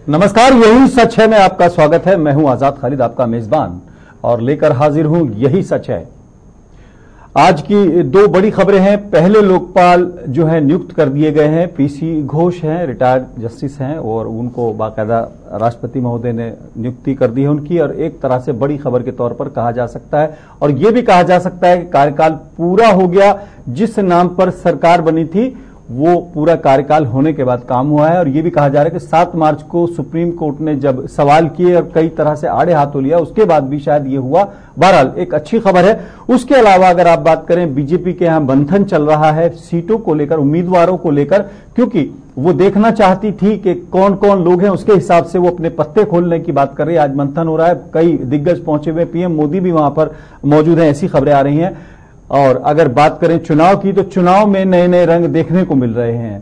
नमस्कार, यही सच है में आपका स्वागत है। मैं हूं आजाद खालिद, आपका मेजबान, और लेकर हाजिर हूं यही सच है। आज की दो बड़ी खबरें हैं। पहले लोकपाल जो है नियुक्त कर दिए गए हैं। पीसी घोष हैं, रिटायर्ड जस्टिस हैं, और उनको बाकायदा राष्ट्रपति महोदय ने नियुक्ति कर दी है उनकी। और एक तरह से बड़ी खबर के तौर पर कहा जा सकता है, और यह भी कहा जा सकता है कि कार्यकाल पूरा हो गया। जिस नाम पर सरकार बनी थी वो पूरा कार्यकाल होने के बाद काम हुआ है। और यह भी कहा जा रहा है कि 7 मार्च को सुप्रीम कोर्ट ने जब सवाल किए और कई तरह से आड़े हाथों लिया, उसके बाद भी शायद ये हुआ। बहरहाल एक अच्छी खबर है। उसके अलावा अगर आप बात करें, बीजेपी के यहां मंथन चल रहा है सीटों को लेकर, उम्मीदवारों को लेकर, क्योंकि वो देखना चाहती थी कि कौन कौन लोग हैं, उसके हिसाब से वो अपने पत्ते खोलने की बात कर रही है। आज मंथन हो रहा है, कई दिग्गज पहुंचे हुए, पीएम मोदी भी वहां पर मौजूद हैं, ऐसी खबरें आ रही हैं। और अगर बात करें चुनाव की, तो चुनाव में नए नए रंग देखने को मिल रहे हैं।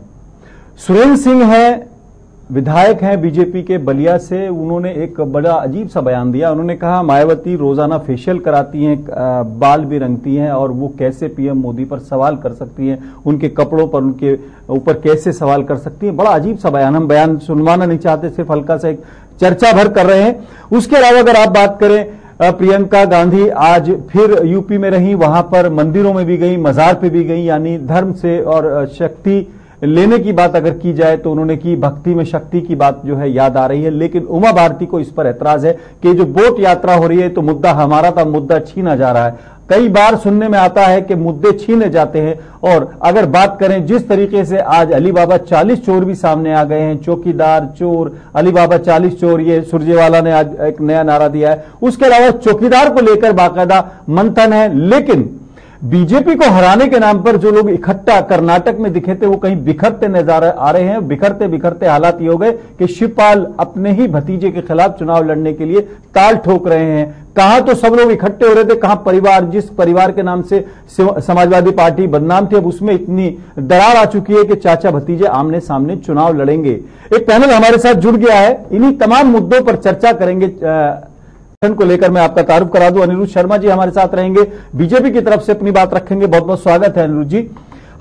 सुरेंद्र सिंह हैं, विधायक हैं बीजेपी के बलिया से। उन्होंने एक बड़ा अजीब सा बयान दिया। उन्होंने कहा मायावती रोजाना फेशियल कराती हैं, बाल भी रंगती हैं, और वो कैसे पीएम मोदी पर सवाल कर सकती हैं, उनके कपड़ों पर, उनके ऊपर कैसे सवाल कर सकती हैं। बड़ा अजीब सा बयान। हम बयान सुनवाना नहीं चाहते, सिर्फ हल्का सा एक चर्चा भर कर रहे हैं। उसके अलावा अगर आप बात करें, प्रियंका गांधी आज फिर यूपी में रही, वहां पर मंदिरों में भी गई, मजार पे भी गई, यानी धर्म से और शक्ति लेने की बात अगर की जाए तो उन्होंने की, भक्ति में शक्ति की बात जो है याद आ रही है। लेकिन उमा भारती को इस पर ऐतराज है कि जो बोट यात्रा हो रही है तो मुद्दा हमारा था, मुद्दा छीना जा रहा है। कई बार सुनने में आता है कि मुद्दे छीने जाते हैं। और अगर बात करें जिस तरीके से आज अलीबाबा 40 चोर भी सामने आ गए हैं, चौकीदार चोर, अलीबाबा 40 चोर, ये सुरजेवाला ने आज एक नया नारा दिया है। उसके अलावा चौकीदार को लेकर बाकायदा मंथन है। लेकिन बीजेपी को हराने के नाम पर जो लोग इकट्ठा कर्नाटक में दिखे थे, वो कहीं बिखरते नजर आ रहे हैं। बिखरते बिखरते हालात ये हो गए कि शिवपाल अपने ही भतीजे के खिलाफ चुनाव लड़ने के लिए ताल ठोक रहे हैं। कहां तो सब लोग इकट्ठे हो रहे थे, कहां परिवार, जिस परिवार के नाम से समाजवादी पार्टी बदनाम थी, अब उसमें इतनी दरार आ चुकी है कि चाचा भतीजे आमने सामने चुनाव लड़ेंगे। एक पैनल हमारे साथ जुड़ गया है, इन्हीं तमाम मुद्दों पर चर्चा करेंगे को लेकर। मैं आपका तारुफ करा दूं, अनिरुद्ध शर्मा जी हमारे साथ रहेंगे, बीजेपी की तरफ से अपनी बात रखेंगे, बहुत बहुत स्वागत है अनिरुद्ध जी।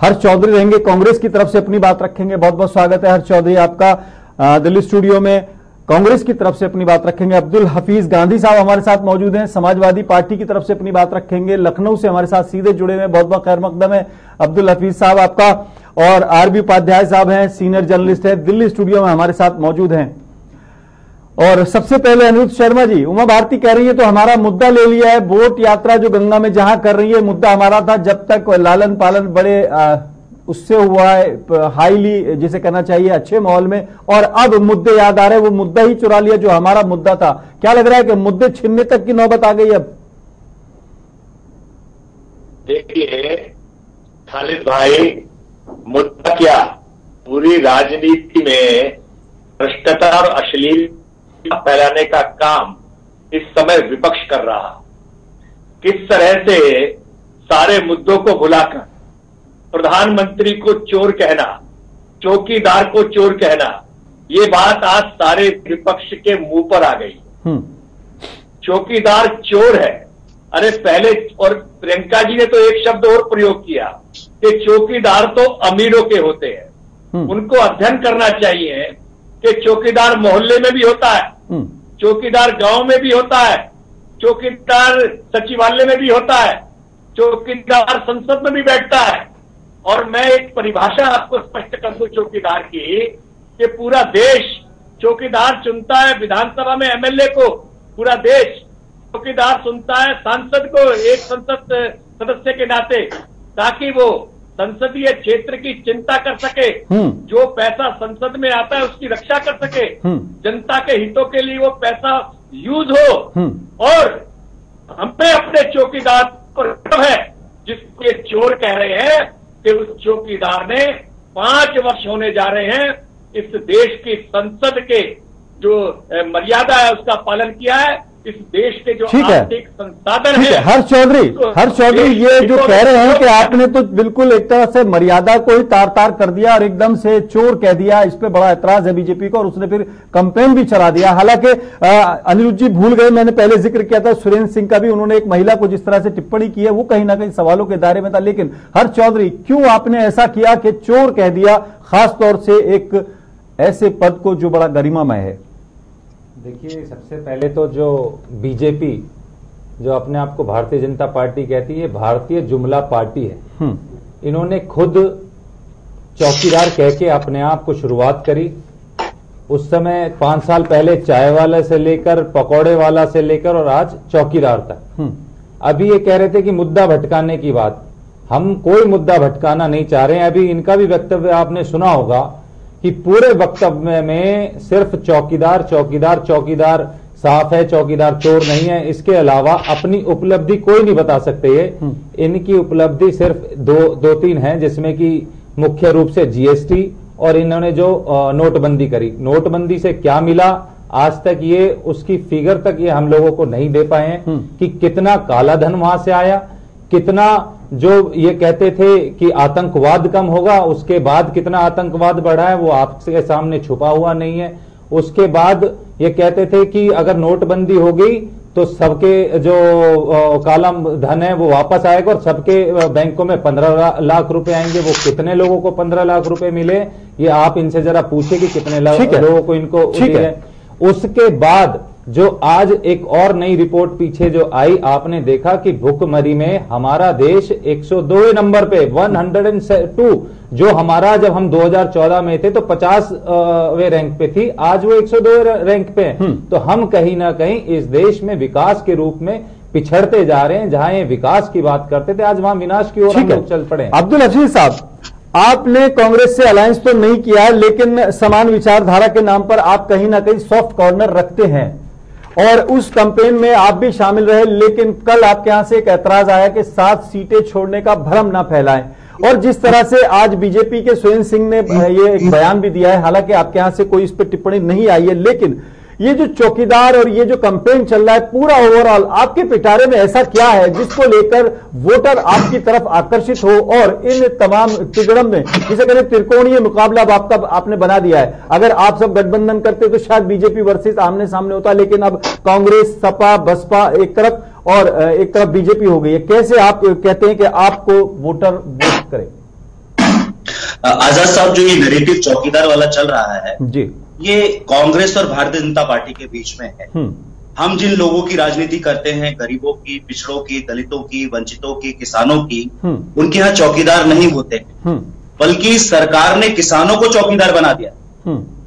हर्ष चौधरी रहेंगे, कांग्रेस की तरफ से अपनी बात रखेंगे, बहुत बहुत स्वागत है हर्ष चौधरी आपका दिल्ली स्टूडियो में। कांग्रेस की तरफ से अपनी बात रखेंगे अब्दुल हफीज गांधी साहब हमारे साथ मौजूद हैं, समाजवादी पार्टी की तरफ से अपनी बात रखेंगे। लखनऊ से हमारे साथ सीधे जुड़े हुए, बहुत बहुत खैर मकदम है अब्दुल हफीज साहब आपका। और आरबी उपाध्याय साहब हैं, सीनियर जर्नलिस्ट है, दिल्ली स्टूडियो में हमारे साथ मौजूद हैं। और सबसे पहले अनिरुद्ध शर्मा जी, उमा भारती कह रही है तो हमारा मुद्दा ले लिया है, बोट यात्रा जो गंगा में जहां कर रही है, मुद्दा हमारा था। जब तक लालन पालन बड़े उससे हुआ है, हाईली जिसे कहना चाहिए अच्छे माहौल में, और अब मुद्दे याद आ रहे हैं, वो मुद्दा ही चुरा लिया जो हमारा मुद्दा था। क्या लग रहा है कि मुद्दे छीनने तक की नौबत आ गई अब? देखिए खालिद भाई, मुद्दा क्या, पूरी राजनीति में भ्रष्टाचार और अश्लील फैलाने का काम इस समय विपक्ष कर रहा। किस तरह से सारे मुद्दों को भुलाकर प्रधानमंत्री को चोर कहना, चौकीदार को चोर कहना, ये बात आज सारे विपक्ष के मुंह पर आ गई। चौकीदार चोर है। अरे पहले, और प्रियंका जी ने तो एक शब्द और प्रयोग किया कि चौकीदार तो अमीरों के होते हैं। उनको अध्ययन करना चाहिए कि चौकीदार मोहल्ले में भी होता है, चौकीदार गांव में भी होता है, चौकीदार सचिवालय में भी होता है, चौकीदार संसद में भी बैठता है। और मैं एक परिभाषा आपको स्पष्ट कर दूं चौकीदार की, कि पूरा देश चौकीदार चुनता है विधानसभा में एमएलए को, पूरा देश चौकीदार सुनता है सांसद को एक संसद सदस्य के नाते, ताकि वो संसदीय क्षेत्र की चिंता कर सके, जो पैसा संसद में आता है उसकी रक्षा कर सके, जनता के हितों के लिए वो पैसा यूज हो। और हमें अपने चौकीदार पर है, जिसको ये चोर कह रहे हैं, कि उस चौकीदार ने 5 वर्ष होने जा रहे हैं इस देश की संसद के जो मर्यादा है उसका पालन किया है, इस देश के जो आर्थिक संसाधन है। हर्ष चौधरी ये जो कह रहे हैं कि आपने तो बिल्कुल एक तरह से मर्यादा को ही तार तार कर दिया और एकदम से चोर कह दिया, इस पे बड़ा ऐतराज है बीजेपी को, और उसने फिर कैंपेन भी चला दिया। हालांकि अनिरुद्ध जी भूल गए, मैंने पहले जिक्र किया था सुरेंद्र सिंह का भी, उन्होंने एक महिला को जिस तरह से टिप्पणी की है वो कहीं ना कहीं सवालों के दायरे में था। लेकिन हर्ष चौधरी, क्यों आपने ऐसा किया कि चोर कह दिया, खासतौर से एक ऐसे पद को जो बड़ा गरिमामय है? देखिए, सबसे पहले तो जो बीजेपी जो अपने आप को भारतीय जनता पार्टी कहती है, भारतीय जुमला पार्टी है। इन्होंने खुद चौकीदार कह के अपने आप को शुरुआत करी। उस समय 5 साल पहले चाय वाला से लेकर पकौड़े वाला से लेकर और आज चौकीदार तक। अभी ये कह रहे थे कि मुद्दा भटकाने की बात, हम कोई मुद्दा भटकाना नहीं चाह रहे हैं। अभी इनका भी वक्तव्य आपने सुना होगा कि पूरे वक्तव्य में सिर्फ चौकीदार चौकीदार चौकीदार साफ है, चौकीदार चोर नहीं है। इसके अलावा अपनी उपलब्धि कोई नहीं बता सकते। ये इनकी उपलब्धि सिर्फ दो तीन है, जिसमें कि मुख्य रूप से जीएसटी और इन्होंने जो नोटबंदी करी। नोटबंदी से क्या मिला आज तक ये उसकी फिगर तक ये हम लोगों को नहीं दे पाए हैं कि कितना काला धन वहां से आया, कितना जो ये कहते थे कि आतंकवाद कम होगा, उसके बाद कितना आतंकवाद बढ़ा है वो आपके सामने छुपा हुआ नहीं है। उसके बाद ये कहते थे कि अगर नोटबंदी हो गई तो सबके जो काला धन है वो वापस आएगा और सबके बैंकों में 15 लाख रुपए आएंगे। वो कितने लोगों को 15 लाख रुपए मिले ये आप इनसे जरा पूछे कि कितने लोगों को इनको दिए। उसके बाद जो आज एक और नई रिपोर्ट पीछे जो आई, आपने देखा कि भुखमरी में हमारा देश 102 नंबर पे 102, जो हमारा जब हम 2014 में थे तो 50वें रैंक पे थी, आज वो 102 रैंक पे है। तो हम कहीं ना कहीं इस देश में विकास के रूप में पिछड़ते जा रहे हैं। जहां ये विकास की बात करते थे आज वहां विनाश की ओर हम लोग चल पड़े। अब्दुल हफीज साहब, आपने कांग्रेस से अलायंस तो नहीं किया है, लेकिन समान विचारधारा के नाम पर आप कहीं ना कहीं सॉफ्ट कॉर्नर रखते हैं और उस कैंपेन में आप भी शामिल रहे। लेकिन कल आपके यहां से एक ऐतराज आया कि 7 सीटें छोड़ने का भ्रम ना फैलाएं। और जिस तरह से आज बीजेपी के सुरेंद्र सिंह ने ये एक बयान भी दिया है, हालांकि आपके यहां से कोई इस पर टिप्पणी नहीं आई है, लेकिन ये जो चौकीदार और ये जो कैंपेन चल रहा है पूरा ओवरऑल आपके पिटारे में ऐसा क्या है जिसको लेकर वोटर आपकी तरफ आकर्षित हो और इन तमाम तिगड़म में जिसे कहते त्रिकोणीय मुकाबला आपने बना दिया है। अगर आप सब गठबंधन करते तो शायद बीजेपी वर्सेस आमने सामने होता, लेकिन अब कांग्रेस, सपा, बसपा एक तरफ और एक तरफ बीजेपी हो गई है। कैसे आप कहते हैं कि आपको वोटर वोट करे? आजाद साहब, जो ये नैरेटिव चौकीदार वाला चल रहा है जी, ये कांग्रेस और भारतीय जनता पार्टी के बीच में है। हम जिन लोगों की राजनीति करते हैं, गरीबों की, पिछड़ों की, दलितों की, वंचितों की, किसानों की, उनके यहाँ चौकीदार नहीं होते, बल्कि सरकार ने किसानों को चौकीदार बना दिया।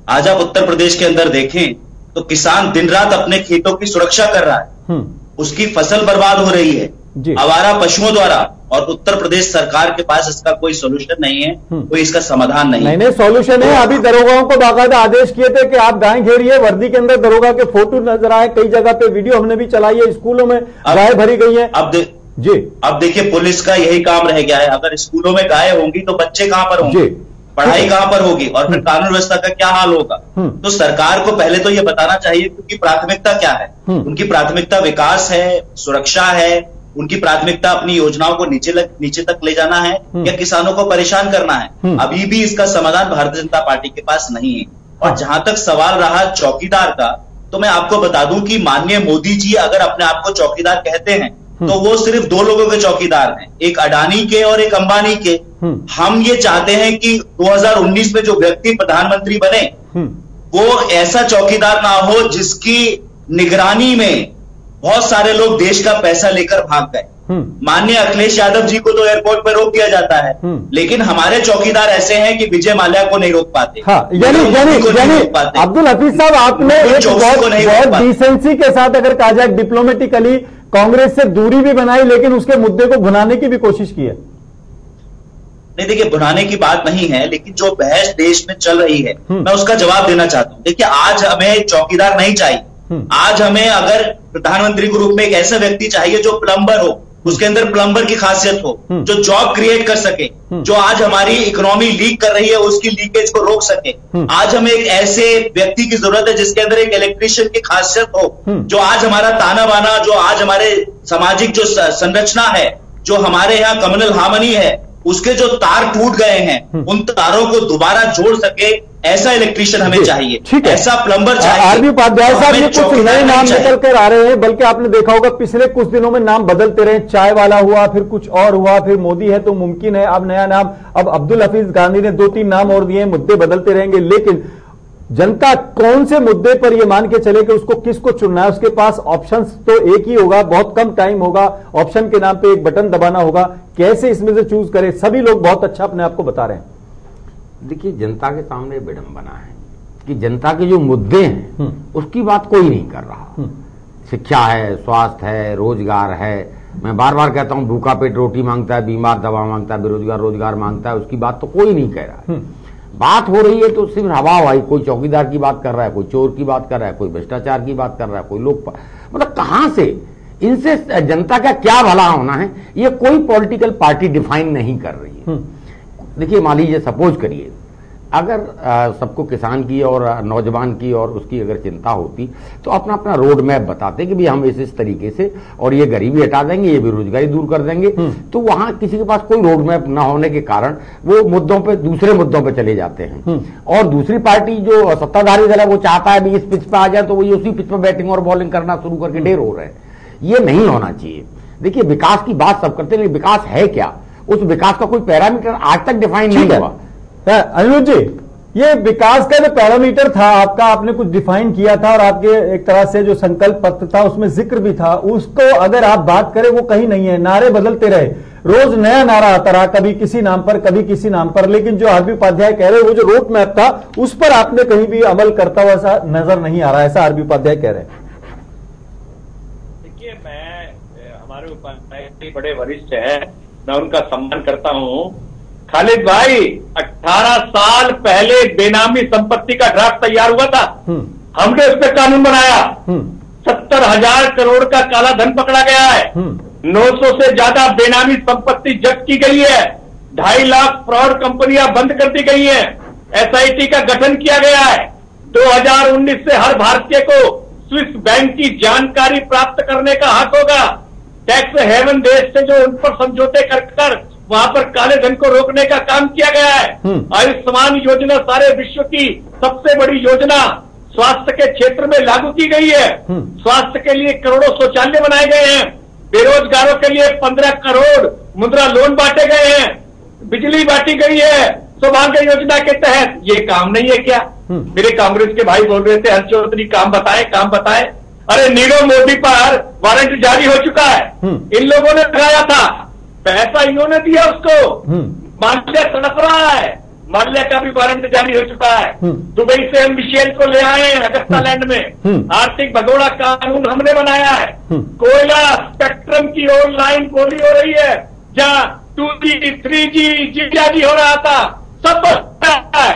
आज आप उत्तर प्रदेश के अंदर देखें तो किसान दिन रात अपने खेतों की सुरक्षा कर रहा है, उसकी फसल बर्बाद हो रही है आवारा पशुओं द्वारा, और उत्तर प्रदेश सरकार के पास इसका कोई सोल्यूशन नहीं है, कोई इसका समाधान नहीं है। नहीं सोल्यूशन है। अभी दरोगाओं को बाकायदा आदेश किए थे कि आप गाय घेरिए, वर्दी के अंदर दरोगा के फोटो नजर आए, कई जगह पे वीडियो हमने भी चलाई है, स्कूलों में गाय भरी गई है। अब देखिए पुलिस का यही काम रह गया है। अगर स्कूलों में गाय होंगी तो बच्चे कहां पर होंगे, पढ़ाई कहां पर होगी, और फिर कानून व्यवस्था का क्या हाल होगा। तो सरकार को पहले तो यह बताना चाहिए कि उनकी प्राथमिकता क्या है। उनकी प्राथमिकता विकास है, सुरक्षा है, उनकी प्राथमिकता अपनी योजनाओं को नीचे तक ले जाना है या किसानों को परेशान करना है। अभी भी इसका समाधान भारतीय जनता पार्टी के पास नहीं है। और जहां तक सवाल रहा चौकीदार का, तो मैं आपको बता दूं कि माननीय मोदी जी अगर अपने आप को चौकीदार कहते हैं तो वो सिर्फ 2 लोगों के चौकीदार हैं, एक अडानी के और एक अंबानी के। हम ये चाहते हैं कि 2019 में जो व्यक्ति प्रधानमंत्री बने वो ऐसा चौकीदार ना हो जिसकी निगरानी में बहुत सारे लोग देश का पैसा लेकर भाग गए। माननीय अखिलेश यादव जी को तो एयरपोर्ट पर रोक दिया जाता है, लेकिन हमारे चौकीदार ऐसे हैं कि विजय माल्या को नहीं रोक पाते। यानी अब्दुल हफीज साहब, आपने एक बहुत डिसेंसी के साथ अगर कहा जाए डिप्लोमेटिकली कांग्रेस से दूरी भी बनाई, लेकिन उसके मुद्दे को भुनाने की भी कोशिश की है। नहीं, देखिए भुनाने की बात नहीं है, लेकिन जो बहस देश में चल रही है मैं उसका जवाब देना चाहता हूं। देखिए आज हमें चौकीदार नहीं चाहिए। आज हमें अगर प्रधानमंत्री के रूप में एक ऐसा व्यक्ति चाहिए जो प्लम्बर हो, उसके अंदर प्लम्बर की खासियत हो, जो जॉब क्रिएट कर सके, जो आज हमारी इकोनॉमी लीक कर रही है उसकी लीकेज को रोक सके। आज हमें एक ऐसे व्यक्ति की जरूरत है जिसके अंदर एक इलेक्ट्रिशियन की खासियत हो, जो आज हमारा ताना बाना, जो आज हमारे सामाजिक जो संरचना है, जो हमारे यहाँ कम्युनल हार्मनी है, उसके जो तार टूट गए हैं उन तारों को दोबारा जोड़ सके, ऐसा इलेक्ट्रिशियन हमें चाहिए, ऐसा प्लम्बर चाहिए। आरबी उपाध्याय साहब, ये कुछ नए नाम निकल कर आ रहे हैं, बल्कि आपने देखा होगा पिछले कुछ दिनों में नाम बदलते रहे। चाय वाला हुआ, फिर कुछ और हुआ, फिर मोदी है तो मुमकिन है, अब नया नाम, अब अब्दुल हफीज गांधी ने 2-3 नाम और दिए, मुद्दे बदलते रहेंगे। लेकिन जनता कौन से मुद्दे पर यह मान के चले कि उसको किसको चुनना है? उसके पास ऑप्शंस तो एक ही होगा, बहुत कम टाइम होगा, ऑप्शन के नाम पे एक बटन दबाना होगा, कैसे इसमें से चूज करे? सभी लोग बहुत अच्छा अपने आप को बता रहे हैं। देखिए, जनता के सामने विडंबना है कि जनता के जो मुद्दे हैं उसकी बात कोई नहीं कर रहा। शिक्षा है, स्वास्थ्य है, रोजगार है। मैं बार बार कहता हूं, भूखा पेट रोटी मांगता है, बीमार दवा मांगता है, बेरोजगार रोजगार मांगता है, उसकी बात तो कोई नहीं कह रहा है। बात हो रही है तो सिर्फ हवा हवाई, कोई चौकीदार की बात कर रहा है, कोई चोर की बात कर रहा है, कोई भ्रष्टाचार की बात कर रहा है, कोई लोग, मतलब कहां से इनसे जनता का क्या भला होना है ये कोई पॉलिटिकल पार्टी डिफाइन नहीं कर रही है। देखिए, मान लीजिए, सपोज करिए अगर सबको किसान की और नौजवान की और उसकी अगर चिंता होती तो अपना अपना रोड मैप बताते कि भाई हम इस तरीके से और ये गरीबी हटा देंगे, ये बेरोजगारी दूर कर देंगे। तो वहां किसी के पास कोई रोड मैप ना होने के कारण वो मुद्दों पे, दूसरे मुद्दों पे चले जाते हैं। और दूसरी पार्टी जो सत्ताधारी दल है वो चाहता है भी इस पिच पे आ जाए तो वो उसी पिच पे बैटिंग और बॉलिंग करना शुरू करके ढेर हो रहे हैं। ये नहीं होना चाहिए। देखिए, विकास की बात सब करते हैं, लेकिन विकास है क्या? उस विकास का कोई पैरामीटर आज तक डिफाइन नहीं हुआ। अनिरुद्ध जी, ये विकास का जो पैरामीटर था आपका, आपने कुछ डिफाइन किया था और आपके एक तरह से जो संकल्प पत्र था उसमें जिक्र भी था, उसको अगर आप बात करें वो कहीं नहीं है। नारे बदलते रहे, रोज नया नारा आता रहा, कभी किसी नाम पर, कभी किसी नाम पर, लेकिन जो आरबी उपाध्याय कह रहे हैं वो जो रोड मैप था उस पर आपने कहीं भी अमल करता हुआ ऐसा नजर नहीं आ रहा, ऐसा आरबी उपाध्याय कह रहे हैं। देखिए, हमारे उपाध्याय बड़े वरिष्ठ हैं, मैं उनका सम्मान करता हूं। खालिद भाई, 18 साल पहले बेनामी संपत्ति का ड्राफ्ट तैयार हुआ था, हमने उस पर कानून बनाया। 70,000 करोड़ का काला धन पकड़ा गया है, 900 से ज्यादा बेनामी संपत्ति जब्त की गई है, 2.5 लाख फ्रॉड कंपनियां बंद कर दी गई हैं, SIT का गठन किया गया है। 2019 से हर भारतीय को स्विस बैंक की जानकारी प्राप्त करने का हक होगा। टैक्स हेवन देश से जो उन पर समझौते कर वहां पर काले धन को रोकने का काम किया गया है। आयुष्मान योजना सारे विश्व की सबसे बड़ी योजना स्वास्थ्य के क्षेत्र में लागू की गई है। स्वास्थ्य के लिए करोड़ों शौचालय बनाए गए हैं, बेरोजगारों के लिए 15 करोड़ मुद्रा लोन बांटे गए हैं, बिजली बांटी गई है सौभाग्य योजना के तहत। ये काम नहीं है क्या? मेरे कांग्रेस के भाई बोल रहे थे, हर्ष चौधरी काम बताए, काम बताए। अरे नीरव मोदी पर वारंट जारी हो चुका है, इन लोगों ने लगाया था, पैसा इन्होंने दिया उसको। माल्या तड़प रहा है, माल्या का भी वारंट जारी हो चुका है। दुबई से हम मिशेल को ले आए हैं अगस्ता लैंड में, आर्थिक भगोड़ा कानून हमने बनाया है। कोयला स्पेक्ट्रम की ऑनलाइन बोली हो रही है, जहां 2G 3G जीजाजी हो रहा था, सब है।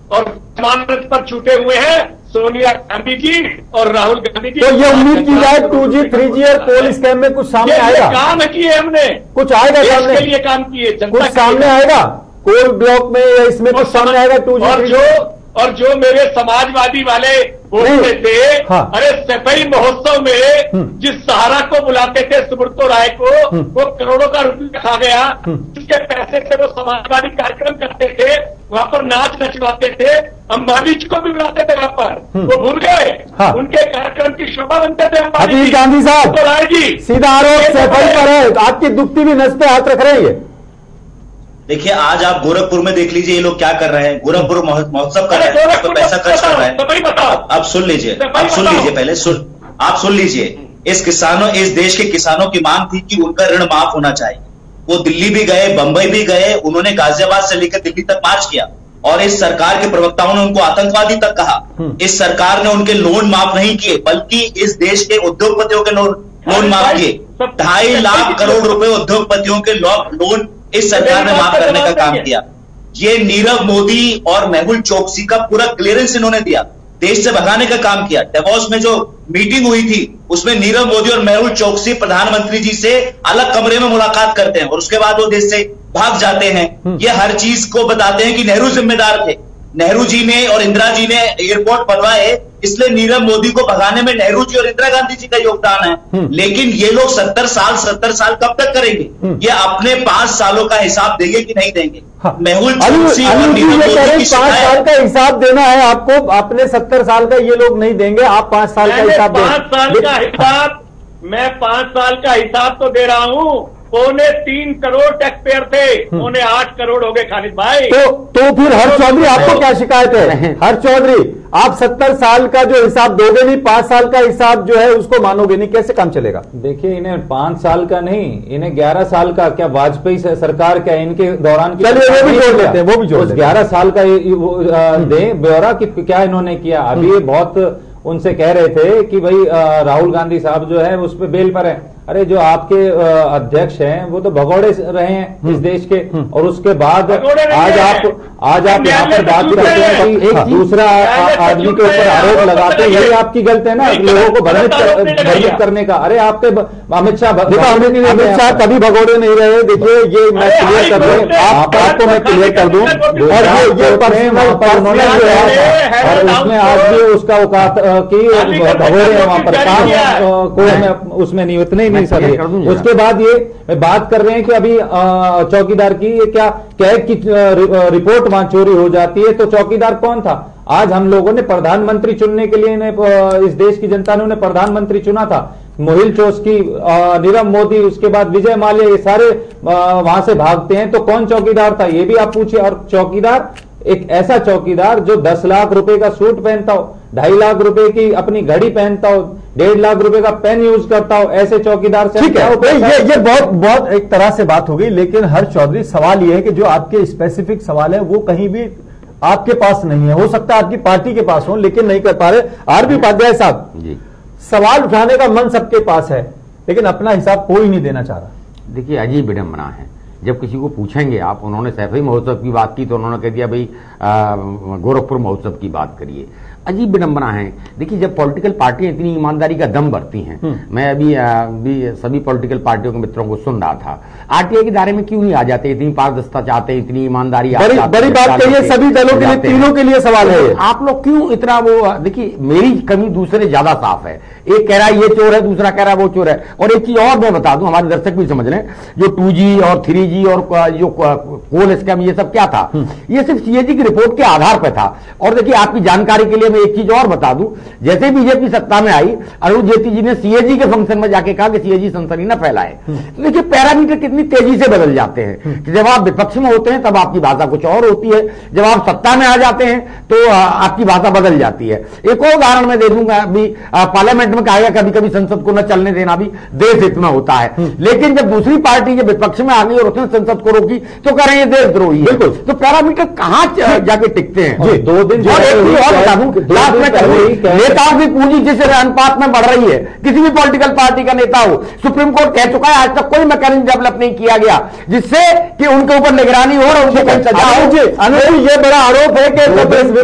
और जमानत पर छूटे हुए हैं सोनिया गांधी जी और राहुल गांधी जी। तो ये उम्मीद की जाए 2G 3G और कोल स्कैम में कुछ सामने आएगा? काम किए हमने, कुछ आएगा सामने? इसके लिए काम किए, कुछ सामने आएगा कोल ब्लॉक में या इसमें कुछ सामने आएगा 2G? और जो मेरे समाजवादी वाले बोलते थे, हाँ। अरे सफाई महोत्सव में जिस सहारा को बुलाते थे सुब्रतो राय को, वो करोड़ों का रुपया खा गया, जिसके पैसे से वो समाजवादी कार्यक्रम करते थे, वहां पर नाच नचवाते थे, अंबानी जी को भी बुलाते थे वहां पर, वो भूल गए। हाँ। उनके कार्यक्रम की शोभा बनते थे अंबानी जी। गांधी साहब, तो राय जी सीधा आरोप सफाई पर है, आपकी दुखती भी नस पे हाथ रख रहे हैं। देखिए, आज आप गोरखपुर में देख लीजिए ये लोग क्या कर रहे हैं। गोरखपुर महोत्सव कर रहे हैं, तो पैसा खर्च कर रहे हैं। आप सुन लीजिए, पहले आप सुन लीजिए। इस देश के किसानों की मांग थी कि उनका ऋण माफ होना चाहिए। वो दिल्ली भी गए, बंबई भी गए, उन्होंने गाजियाबाद से लेकर दिल्ली तक मार्च किया और इस सरकार के प्रवक्ताओं ने उनको आतंकवादी तक कहा। इस सरकार ने उनके लोन माफ नहीं किए, बल्कि इस देश के उद्योगपतियों के लोन माफ किए। 2.5 लाख करोड़ रुपए उद्योगपतियों के लोन इस सरकार ने माफ करने का काम किया। ये नीरव मोदी और मेहुल चोकसी का पूरा क्लियरेंस इन्होंने दिया, देश से भगाने का काम किया। डेवोस में जो मीटिंग हुई थी उसमें नीरव मोदी और मेहुल चोकसी प्रधानमंत्री जी से अलग कमरे में मुलाकात करते हैं और उसके बाद वो देश से भाग जाते हैं। ये हर चीज को बताते हैं कि नेहरू जिम्मेदार थे, नेहरू जी ने और इंदिरा जी ने एयरपोर्ट बनवाए, इसलिए नीरव मोदी को भगाने में नेहरू जी और इंदिरा गांधी जी का योगदान है। लेकिन ये लोग 70 साल कब तक करेंगे? ये अपने 5 सालों का हिसाब देंगे कि नहीं देंगे? हाँ। मेहुल चोकसी और नीरव मोदी की 5 साल का हिसाब देना है आपको, अपने 70 साल का ये लोग नहीं देंगे, आप 5 साल का हिसाब दें। 5 साल का हिसाब, मैं 5 साल का हिसाब तो दे रहा हूं। 3.25 करोड़ टैक्स पेयर थे, 8.25 करोड़ हो गए खालिद भाई। तो फिर हर्ष चौधरी आपको क्या शिकायत है? हर्ष चौधरी, आप 70 साल का जो हिसाब दोगे नहीं, 5 साल का हिसाब जो है उसको मानोगे नहीं, कैसे काम चलेगा? देखिए, इन्हें 5 साल का नहीं, इन्हें 11 साल का, क्या वाजपेयी सरकार क्या इनके दौरान की, चलिए वो भी जोड़ लेते हैं, वो भी जोड़ 11 साल का दें ब्यौरा कि क्या इन्होंने किया। अभी ये बहुत उनसे कह रहे थे कि भाई राहुल गांधी साहब जो है उस पर बेल पर है। अरे जो आपके अध्यक्ष हैं वो तो भगोड़े रहे हैं इस देश के, और उसके बाद आज आप यहाँ पर बात करते हैं कि एक दूसरा आदमी के ऊपर आरोप लगाते हैं, यही आपकी गलती है ना, लोगों को भ्रमित करने का। अरे आपके अमित शाह कभी भगोड़े नहीं रहे। देखिए, ये मैं क्लियर कर दूं, आपको मैं क्लियर कर दूं, और ये उन्होंने और उसमें आज भी उसका औकात की भगोड़े हैं वहां पर, कोई हमें उसमें नहीं, उतने ही नहीं सके। उसके बाद ये बात कर रहे हैं कि अभी चौकीदार की ये क्या कैग की रिपोर्ट वहां चोरी हो जाती है, तो चौकीदार कौन था? आज हम लोगों ने प्रधानमंत्री चुनने के लिए इस देश की जनता ने उन्हें प्रधानमंत्री चुना था। मोहिल चोस्की, नीरव मोदी, उसके बाद विजय माल्या, ये सारे वहां से भागते हैं, तो कौन चौकीदार था ये भी आप पूछिए। और चौकीदार, एक ऐसा चौकीदार जो 10 लाख रुपए का सूट पहनता हो, 2.5 लाख रुपए की अपनी घड़ी पहनता हो, 1.5 लाख रुपए का पेन यूज करता हो, ऐसे चौकीदार से ठीक है। ये बहुत एक तरह से बात हो गई, लेकिन हर्ष चौधरी, सवाल ये है कि जो आपके स्पेसिफिक सवाल है वो कहीं भी आपके पास नहीं है। हो सकता है आपकी पार्टी के पास हो, लेकिन नहीं कर पा रहे। आरबी उपाध्याय साहब, सवाल उठाने का मन सबके पास है, लेकिन अपना हिसाब कोई नहीं देना चाह रहा। देखिए, अजीब विडंबना है। जब किसी को पूछेंगे आप, उन्होंने सैफई महोत्सव की बात की तो उन्होंने कह दिया भाई गोरखपुर महोत्सव की बात करिए। अजीब विडंबना है। देखिए, जब पॉलिटिकल पार्टियां इतनी ईमानदारी का दम भरती हैं, मैं अभी सभी पॉलिटिकल पार्टियों के मित्रों को सुन रहा था, आरटीआई के दायरे में क्यों नहीं आ जाते? इतनी पारदर्शिता चाहते हैं, इतनी ईमानदारी, बड़ी बात कही है, सभी दलों के लिए, तीनों के लिए सवाल है। आप लोग क्यों इतना वो? देखिए, मेरी कमी दूसरे ज्यादा साफ है। एक कह रहा है ये चोर है, दूसरा कह रहा है वो चोर है। और एक चीज और मैं बता दूं, हमारे दर्शक भी समझ लें, जो 2G और 3G और जो कोल स्कैम, ये सब क्या था? ये सिर्फ सीएजी की रिपोर्ट के आधार पर था। और देखिए, आपकी जानकारी के लिए मैं एक चीज और बता दूं, जैसे बीजेपी सत्ता में आई, अरुण जेटली जी ने सीएजी के फंक्शन में जाके कहा कि सीएजी सनसनी न फैलाए। देखिए, पैरामीटर कितनी तेजी से बदल जाते हैं कि जब आप विपक्ष में होते हैं तब आपकी भाषा कुछ और होती है, जब आप सत्ता में आ जाते हैं तो आपकी भाषा बदल जाती है। एक और उदाहरण मैं दे दूंगा, अभी पार्लियामेंट में कहा गया कभी कभी संसद को न चलने देना भी देश हित में होता है, लेकिन जब दूसरी पार्टी जब विपक्ष में आ गई और उसने संसद को रोकी तो कह रहे हैं देशद्रोही है। बिल्कुल, तो पैरामीटर कहां जाके टिकते हैं? 2 दिन नेताओं की पूंजी जिस अनुपात में बढ़ रही है, किसी भी पॉलिटिकल पार्टी का नेता हो, सुप्रीम कोर्ट कह चुका है आज तक कोई मैकेनिज्म डेवलप नहीं किया गया जिससे कि उनके ऊपर निगरानी हो और उनको कहीं सजा हो। ये बड़ा आरोप है कि विपक्ष में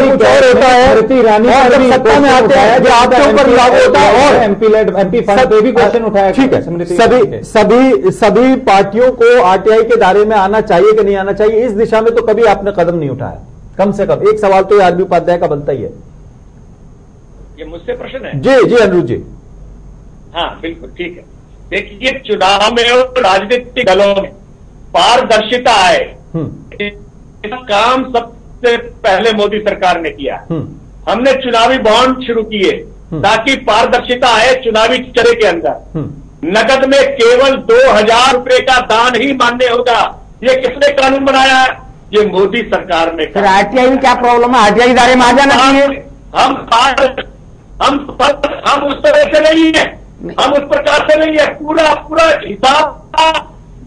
कुछ और होता है, सत्ता में आते हैं जो आपके ऊपर लागू होता है। और एमपी फंड पे भी क्वेश्चन उठाया। ठीक है, सभी पार्टियों को आरटीआई के दायरे में आना चाहिए कि नहीं आना चाहिए, इस दिशा में तो कभी आपने कदम नहीं उठाया। कम से कम एक सवाल तो आरबी उपाध्याय का बनता ही है। ये मुझसे प्रश्न है? जी अनिरुद्ध जी। हाँ, बिल्कुल ठीक है। देखिए, चुनाव में और राजनीतिक दलों में पारदर्शिता है, इसका काम सबसे पहले मोदी सरकार ने किया। हमने चुनावी बॉन्ड शुरू किए ताकि पारदर्शिता आए चुनावी चर्चे के अंदर। नकद में केवल 2000 रुपए का दान ही मान्य होगा। ये किसने कानून बनाया है? ये मोदी सरकार ने। फिर आरटीआई में क्या प्रॉब्लम है? आरटीआई दायरे में आ जाना चाहिए। हम उस तरह से नहीं है, हम उस प्रकार से नहीं है। पूरा हिसाब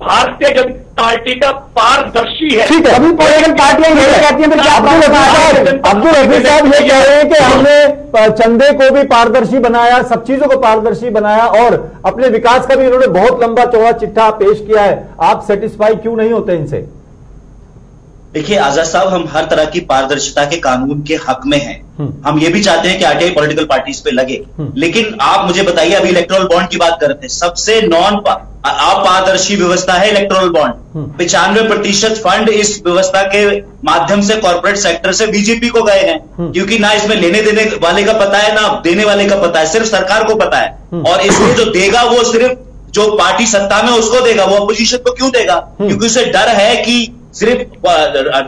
भारतीय जनता पार्टी का पारदर्शी है। ठीक है, अभी पॉलिटिकल पार्टियां ये कहती हैं, अब्दुल हफीज साहब ये कह रहे हैं कि हमने चंदे को भी पारदर्शी बनाया, सब चीजों को पारदर्शी बनाया और अपने विकास का भी इन्होंने बहुत लंबा चौड़ा चिट्ठा पेश किया है। आप सेटिस्फाई क्यों नहीं होते इनसे? देखिए आजाद साहब, हम हर तरह की पारदर्शिता के कानून के हक में हैं। हम ये भी चाहते हैं कि आरटीआई पॉलिटिकल पार्टीज पे लगे, लेकिन आप मुझे बताइए, अभी इलेक्टोरल बॉन्ड की बात करते हैं, सबसे अपारदर्शी व्यवस्था है इलेक्टोरल बॉन्ड। 95% फंड इस व्यवस्था के माध्यम से कॉर्पोरेट सेक्टर से बीजेपी को गए हैं, क्योंकि ना इसमें लेने देने वाले का पता है ना देने वाले का पता है, सिर्फ सरकार को पता है। और इसमें जो देगा वो सिर्फ जो पार्टी सत्ता में उसको देगा, वो अपोजिशन को क्यों देगा? क्योंकि उसे डर है कि सिर्फ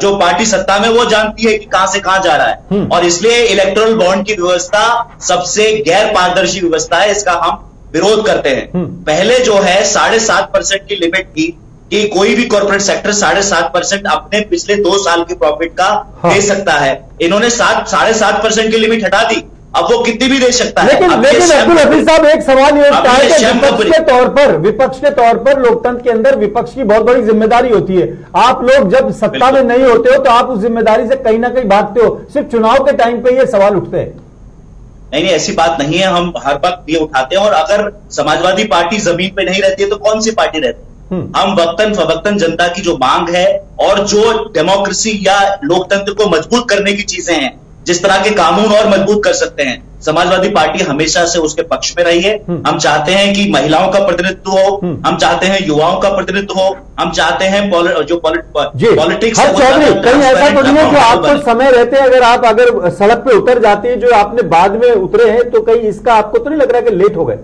जो पार्टी सत्ता में वो जानती है कि कहां से कहां जा रहा है। और इसलिए इलेक्टोरल बॉन्ड की व्यवस्था सबसे गैर पारदर्शी व्यवस्था है। इसका हम विरोध करते हैं। पहले जो है 7.5% की लिमिट थी कि कोई भी कॉर्पोरेट सेक्टर 7.5% अपने पिछले 2 साल की प्रॉफिट का दे सकता है। इन्होंने 7.5% की लिमिट हटा दी, अब वो कितनी भी दे सकता है। लेकिन अब्दुल हफीज साहब, एक सवाल ये उठता है कि विपक्ष के तौर पर लोकतंत्र के अंदर विपक्ष की बहुत बड़ी जिम्मेदारी होती है। आप लोग जब सत्ता में नहीं होते हो तो आप उस जिम्मेदारी से कहीं ना कहीं भागते हो, सिर्फ चुनाव के टाइम पे ये सवाल उठते हैं। नहीं, ऐसी बात नहीं है, हम हर वक्त ये उठाते हैं। और अगर समाजवादी पार्टी जमीन पे नहीं रहती है तो कौन सी पार्टी रहती है? हम वक्तन फवक्तन जनता की जो मांग है और जो डेमोक्रेसी या लोकतंत्र को मजबूत करने की चीजें हैं, जिस तरह के कानून और मजबूत कर सकते हैं, समाजवादी पार्टी हमेशा से उसके पक्ष में रही है। हम चाहते हैं कि महिलाओं का प्रतिनिधित्व हो, हम चाहते हैं युवाओं का प्रतिनिधित्व हो, हम चाहते हैं जो पॉलिटिक्स है कहीं ऐसा तो नहीं है जो आपको समय रहते हैं अगर सड़क पे उतर जाती है जो आपने बाद में उतरे हैं, तो कहीं इसका आपको तो नहीं लग रहा कि लेट हो गए?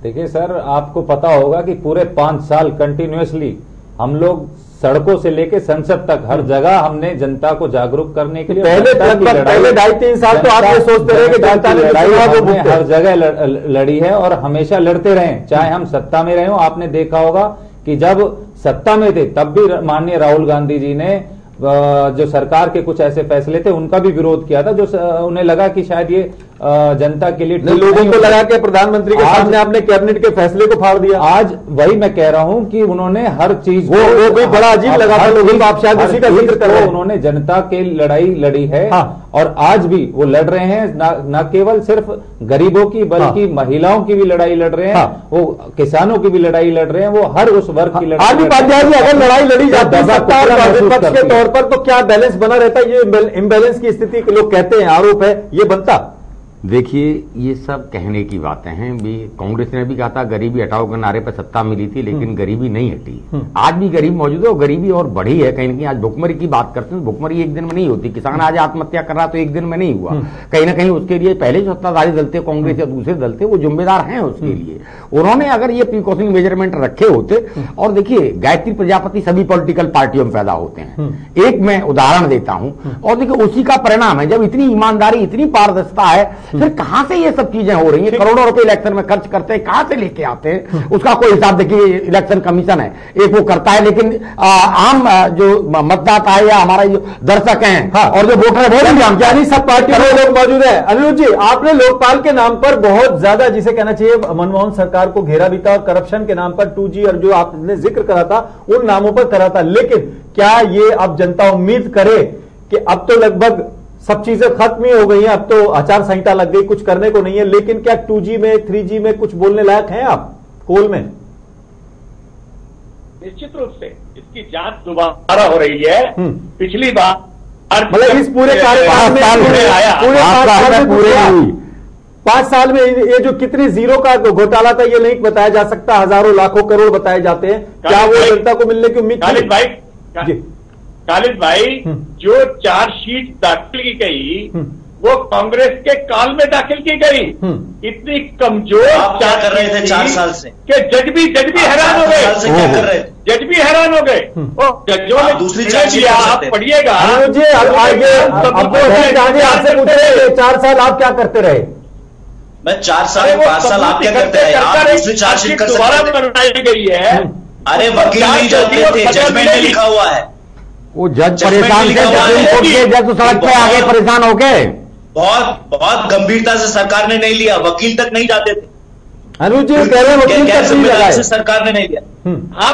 देखिए सर, आपको पता होगा कि पूरे 5 साल कंटिन्यूअसली हम लोग सड़कों से लेके संसद तक हर जगह हमने जनता को जागरूक करने के लिए पहले 2.5-3 साल तो आप ये सोचते रहे कि जनता ने लड़ाई हर जगह लड़ी है और हमेशा लड़ते रहे, चाहे हम सत्ता में रहे हो। आपने देखा होगा कि जब सत्ता में थे तब भी माननीय राहुल गांधी जी ने जो सरकार के कुछ ऐसे फैसले थे उनका भी विरोध किया था, जो उन्हें लगा कि शायद ये जनता के लिए लोगों को लगा कि प्रधानमंत्री के सामने आपने कैबिनेट के फैसले को फाड़ दिया। आज वही मैं कह रहा हूं कि उन्होंने हर चीज वो भी बड़ा अजीब लगा था लोगों को, आप शायद उसी का जिक्र कर रहे हैं। उन्होंने जनता की लड़ाई लड़ी है। हाँ। और आज भी वो लड़ रहे हैं, न केवल सिर्फ गरीबों की बल्कि महिलाओं की भी लड़ाई लड़ रहे हैं, वो किसानों की भी लड़ाई लड़ रहे हैं, वो हर उस वर्ग की लड़ाई। अगर लड़ाई लड़ी जाती है सत्ता और विपक्ष के तौर पर तो क्या बैलेंस बना रहता है? ये इम्बैलेंस की स्थिति लोग कहते हैं, आरोप है, ये बनता? देखिए, ये सब कहने की बातें हैं। कांग्रेस ने भी कहा था गरीबी हटाओ के नारे पर सत्ता मिली थी, लेकिन गरीबी नहीं हटी। आज भी गरीब मौजूद है और गरीबी और बढ़ी है कहीं ना कहीं। आज भुखमरी की बात करते हैं, भुखमरी एक दिन में नहीं होती। किसान आज आत्महत्या कर रहा तो एक दिन में नहीं हुआ। कहीं ना कहीं उसके लिए पहले जो सत्ताधारी दल थे, कांग्रेस या दूसरे दल थे, वो जिम्मेदार हैं उसके लिए। उन्होंने अगर ये प्रिकॉशनरी मेजरमेंट रखे होते, और देखिए गायत्री प्रजापति सभी पॉलिटिकल पार्टियों में पैदा होते हैं, एक मैं उदाहरण देता हूं, और देखिए उसी का परिणाम है। जब इतनी ईमानदारी, इतनी पारदर्शिता है, फिर कहां से ये सब चीजें हो रही हैं? करोड़ों रुपए इलेक्शन में खर्च करते हैं, कहां से लेके आते हैं? उसका कोई हिसाब देखिए, इलेक्शन कमीशन है एक वो करता है, लेकिन आम जो मतदाता है या हमारा जो दर्शक हैं, हाँ, और जो वोटर है वो नहीं जानते। यानी सब पार्टियों में लोग मौजूद है। अनिरुद्ध जी, आपने लोकपाल के नाम पर बहुत ज्यादा, जिसे कहना चाहिए, मनमोहन सरकार को घेरा भी था, और करप्शन के नाम पर 2G और जो आपने जिक्र करा था उन नामों पर करा था। लेकिन क्या ये अब जनता उम्मीद करे कि अब तो लगभग सब चीजें खत्म ही हो गई हैं, अब तो आचार संहिता लग गई, कुछ करने को नहीं है, लेकिन क्या 2G में 3G में कुछ बोलने लायक हैं आप कोल में? निश्चित रूप से इसकी जांच दोबारा हो रही है। पिछली बार मतलब इस पूरे कार्यकाल में पूरे 5 साल में ये जो कितनी जीरो का घोटाला था ये नहीं बताया जा सकता, हजारों लाखों करोड़ बताए जाते हैं। क्या वो जनता को मिलने की उम्मीद? खालिद भाई, जो चार्जशीट दाखिल की गई वो कांग्रेस के काल में दाखिल की गई। इतनी कमजोर क्या कर रहे थे 4 साल से कि जज भी हैरान हो गए। क्या कर रहे थे? जज भी हैरान हो गए। जजों ने दूसरी चार्जशीट आप पढ़िएगा। आपसे पूछे 4 साल आप क्या करते रहे? मैं 4 साल 5 साल आप क्या करते रहे? आप दूसरी चार्जशीट दोबारा बनाई गई है। अरे वकील नहीं जानते थे, जजमेंट में लिखा हुआ है। वो जज परेशान थे, जज तो सड़क पे आगे परेशान हो गए। बहुत गंभीरता से सरकार ने नहीं लिया, वकील तक नहीं जाते थे। अनुज जी कह रहे वकील तक नहीं लगाए, सरकार ने नहीं लिया। हाँ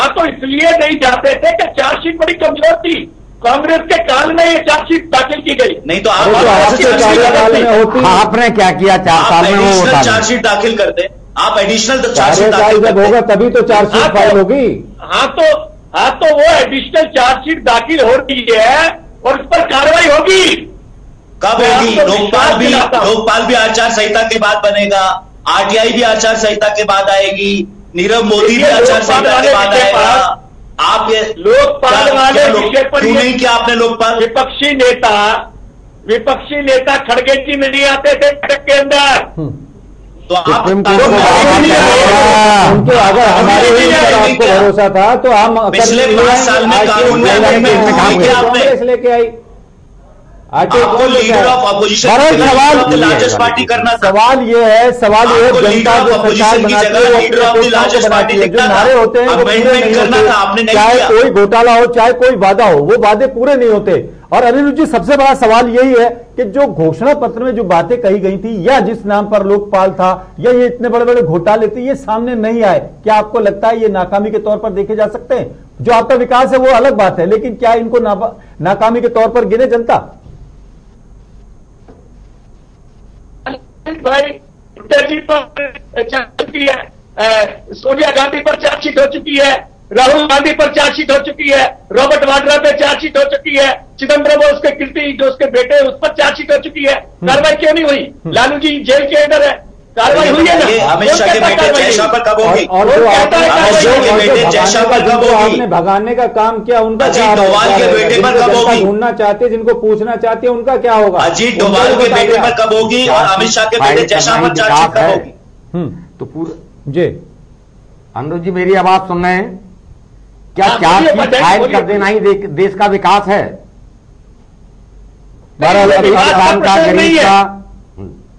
तो इसलिए नहीं जाते थे कि चार्जशीट बड़ी कमजोर थी। कांग्रेस के काल में ये चार्जशीट दाखिल की गई। नहीं तो आपने क्या किया 4 साल में? एडिशनल चार्जशीट दाखिल करते, आप एडिशनल चार्जशीट दाखिल जब होगा तभी तो चार्जशीट फाइल होगी। हाँ तो वो एडिशनल चार्जशीट दाखिल हो रही है और उस पर कार्रवाई होगी। कब होगी? लोकपाल भी आचार संहिता के बाद बनेगा, आरटीआई भी आचार संहिता के बाद आएगी, नीरव मोदी भी आचार संहिता के बाद आएगा। आप ये लोकपाल वाले विषय पर क्यों नहीं किया आपने? लोकपाल विपक्षी नेता खड़गे जी नहीं आते थे के अंदर, तो आप उनके अगर हमारे आपको भरोसा था तो हम पिछले 5 साल में कानून में कांग्रेस लेके आई। आपको leader of opposition largest party करना। सवाल ये है जनता जो सरकार बनाती है leader of the largest party जो नारे होते हैं वो पूरे नहीं होते, चाहे कोई घोटाला हो चाहे कोई वादा हो, वो वादे पूरे नहीं होते। और अनिरुद्ध जी, सबसे बड़ा सवाल यही है कि जो घोषणा पत्र में जो बातें कही गई थी या जिस नाम पर लोकपाल था या ये इतने बड़े बड़े घोटाले थे, ये सामने नहीं आए। क्या आपको लगता है ये नाकामी के तौर पर देखे जा सकते हैं? जो आपका विकास है वो अलग बात है, लेकिन क्या इनको नाकामी के तौर पर गिने जनता? भाई जी पर चुकी है, सोनिया गांधी पर चार्जशीट हो चुकी है, राहुल गांधी पर चार्जशीट हो चुकी है, रॉबर्ट वाड्रा पे चार्जशीट हो चुकी है, चिदम्बरम और उसके कीर्ति जो उसके बेटे उस पर चार्जशीट हो चुकी है। कार्रवाई क्यों नहीं हुई? लालू जी जेल के अंदर है, कार्रवाई हुई है ना? अमित शाह के बेटे जयशाह पर कब होगी? और जो आपने भगाने का काम किया उनका अजीत डोभाल के बेटे पर कब होगी? ढूंढना चाहते, जिनको पूछना चाहते हैं उनका क्या होगा? अजीत डोभाल के बेटे पर कब होगी और अमित शाह के बेटे जयशाह पर चार्जशीट कब होगी? तो पूरा जी अनुज जी मेरी आवाज सुन रहे हैं? क्या चार्जशीट फाइल कर देना ही देश का विकास है?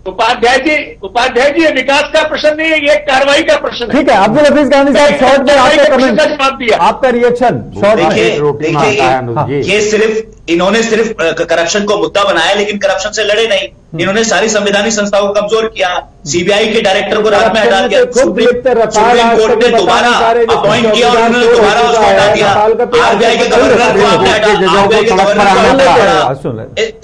उपाध्याय जी विकास का प्रश्न नहीं है, ये कार्रवाई का प्रश्न है। ठीक है, अब्दुल हफीज गांधी साहब शॉर्ट में आपका कमेंट, आपका रिएक्शन शॉर्ट। देखिए ये सिर्फ इन्होंने सिर्फ करप्शन को मुद्दा बनाया, लेकिन करप्शन से लड़े नहीं। इन्होंने सारी संवैधानिक संस्थाओं को कमजोर किया, सीबीआई के डायरेक्टर को रात में हटा दिया, सुप्रीम कोर्ट ने दोबारा अपॉइंट किया और उन्होंने दोबारा उसको हटा दिया, आरबीआई के गवर्नर को आपने हटा,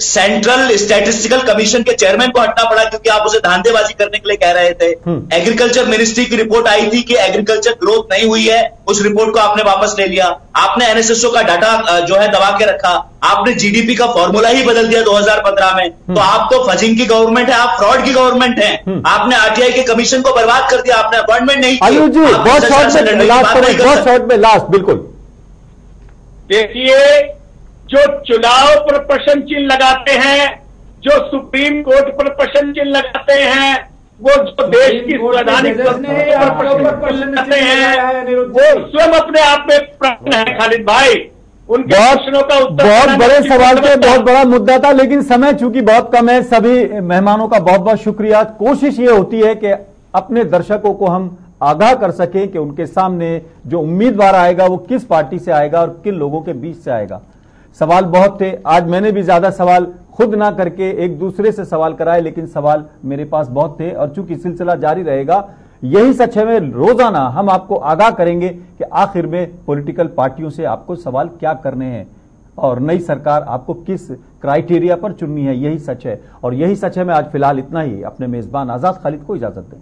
सेंट्रल स्टैटिस्टिकल कमीशन के चेयरमैन को हटना पड़ा क्योंकि आप उसे धांधेबाजी करने के लिए कह रहे थे। एग्रीकल्चर मिनिस्ट्री की रिपोर्ट आई थी कि एग्रीकल्चर ग्रोथ नहीं हुई है, उस रिपोर्ट को आपने वापस ले लिया। आपने एनएसएसओ का डाटा जो है दबा के रखा, आपने जीडीपी का फॉर्मूला ही बदल दिया 2015 में। तो आप तो फजिंग की गवर्नमेंट है, आप फ्रॉड की गवर्नमेंट है। आपने आरटीआई के कमीशन को बर्बाद कर दिया, आपने अपॉइंटमेंट नहीं की। आयु जी बहुत शॉर्ट में लास्ट बिल्कुल देखिए, जो चुनाव पर प्रश्न चिन्ह लगाते हैं, जो सुप्रीम कोर्ट पर प्रश्न चिन्ह लगाते हैं, वो जो देश की संवैधानिक संस्थाओं पर प्रश्न लगाते हैं, वो स्वयं अपने आप में प्रश्न है खालिद भाई। उनके प्रश्नों का उत्तर बहुत बड़े सवाल थे, बहुत बड़ा मुद्दा था, लेकिन समय चूंकि बहुत कम है। सभी मेहमानों का बहुत बहुत शुक्रिया। कोशिश ये होती है कि अपने दर्शकों को हम आगाह कर सकें कि उनके सामने जो उम्मीदवार आएगा वो किस पार्टी से आएगा और किन लोगों के बीच से आएगा। सवाल बहुत थे, आज मैंने भी ज्यादा सवाल खुद ना करके एक दूसरे से सवाल कराए, लेकिन सवाल मेरे पास बहुत थे और चूंकि सिलसिला जारी रहेगा, यही सच है में रोजाना हम आपको आगाह करेंगे कि आखिर में पॉलिटिकल पार्टियों से आपको सवाल क्या करने हैं और नई सरकार आपको किस क्राइटेरिया पर चुननी है। यही सच है और यही सच है में आज फिलहाल इतना ही। अपने मेजबान आजाद खालिद को इजाजत दें।